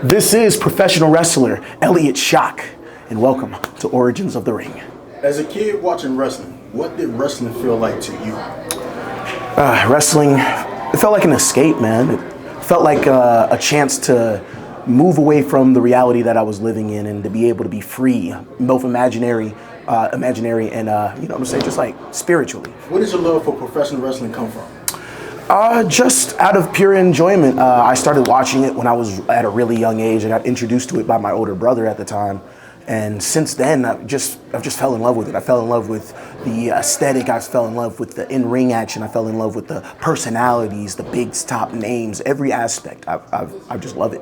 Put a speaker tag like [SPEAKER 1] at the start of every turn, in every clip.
[SPEAKER 1] This is professional wrestler Elliot Shock, and welcome to Origins of the Ring.
[SPEAKER 2] As a kid watching wrestling, what did wrestling feel like to you?
[SPEAKER 1] Wrestling, it felt like an escape, man. It felt like a chance to move away from the reality that I was living in and to be able to be free, both imaginary and, you know what I'm saying, just like spiritually.
[SPEAKER 2] Where does your love for professional wrestling come from?
[SPEAKER 1] Just out of pure enjoyment. I started watching it when I was at a really young age. I got introduced to it by my older brother at the time. And since then, I've just fell in love with it. I fell in love with the aesthetic. I fell in love with the in-ring action. I fell in love with the personalities, the big top names, every aspect. I just love it.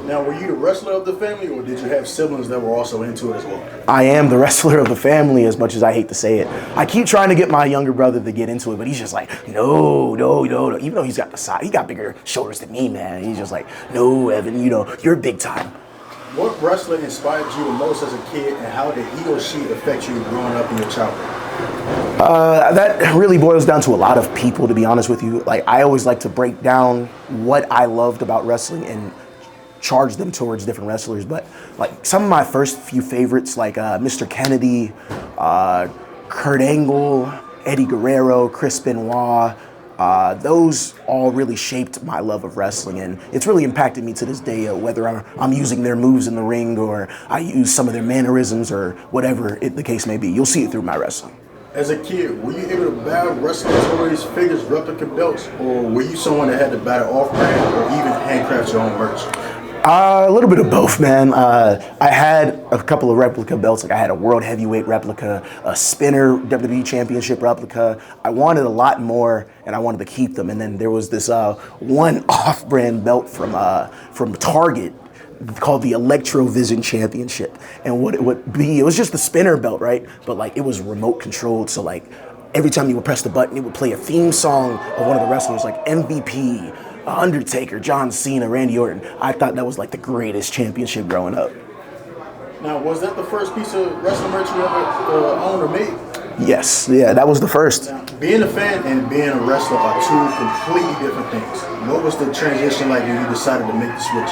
[SPEAKER 2] Now, were you the wrestler of the family, or did you have siblings that were also into it as well?
[SPEAKER 1] I am the wrestler of the family, as much as I hate to say it. I keep trying to get my younger brother to get into it, but he's just like, no. Even though he's got the side, he got bigger shoulders than me, man. He's just like, no, Evan, you're big time.
[SPEAKER 2] What wrestler inspired you the most as a kid, and how did he or she affect you growing up in your childhood?
[SPEAKER 1] That really boils down to a lot of people, to be honest with you. Like, I always like to break down what I loved about wrestling and charge them towards different wrestlers. But like some of my first few favorites, like Mr. Kennedy, Kurt Angle, Eddie Guerrero, Chris Benoit, those all really shaped my love of wrestling, and it's really impacted me to this day, whether I'm using their moves in the ring or I use some of their mannerisms or whatever the case may be. You'll see it through my wrestling.
[SPEAKER 2] As a kid, were you able to buy wrestling toys, figures, replica belts, or were you someone that had to buy the off-brand or even handcraft your own merch?
[SPEAKER 1] A little bit of both, man. I had a couple of replica belts. Like I had a World Heavyweight replica, a Spinner WWE Championship replica. I wanted a lot more, and I wanted to keep them. And then there was this one off-brand belt from Target called the Electrovision Championship. And what it would be, it was just the spinner belt, right? But like it was remote controlled, so like every time you would press the button, it would play a theme song of one of the wrestlers, like MVP, Undertaker, John Cena, Randy Orton. I thought that was like the greatest championship growing up.
[SPEAKER 2] Now, was that the first piece of wrestling merch you ever owned or made?
[SPEAKER 1] Yes, yeah, that was the first.
[SPEAKER 2] Now, being a fan and being a wrestler are two completely different things. What was the transition like when you decided to make the switch?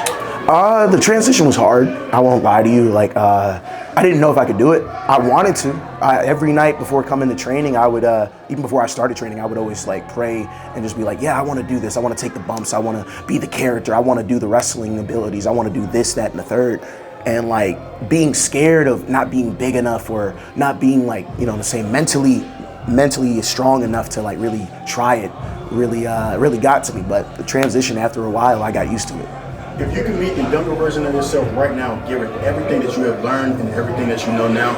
[SPEAKER 1] The transition was hard. I won't lie to you. Like, I didn't know if I could do it. I wanted to. Every night before coming to training, I would, even before I started training, I would always like pray and just be like, yeah, I want to do this. I want to take the bumps. I want to be the character. I want to do the wrestling abilities. I want to do this, that, and the third. And like being scared of not being big enough or not being like, the same mentally strong enough to like really try it really got to me. But the transition, after a while, I got used to it.
[SPEAKER 2] If you could meet the younger version of yourself right now, given everything that you have learned and everything that you know now,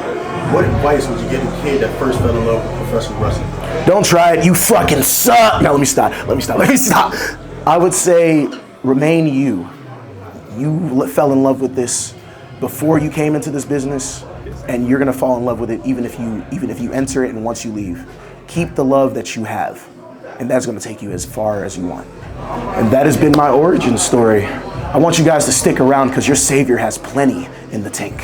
[SPEAKER 2] what advice would you give a kid that first fell in love with professional wrestling?
[SPEAKER 1] Don't try it. You fucking suck. No, let me stop. I would say remain you. You fell in love with this before you came into this business, and you're gonna fall in love with it even if you enter it and once you leave. Keep the love that you have, and that's gonna take you as far as you want. And that has been my origin story. I want you guys to stick around because your savior has plenty in the tank.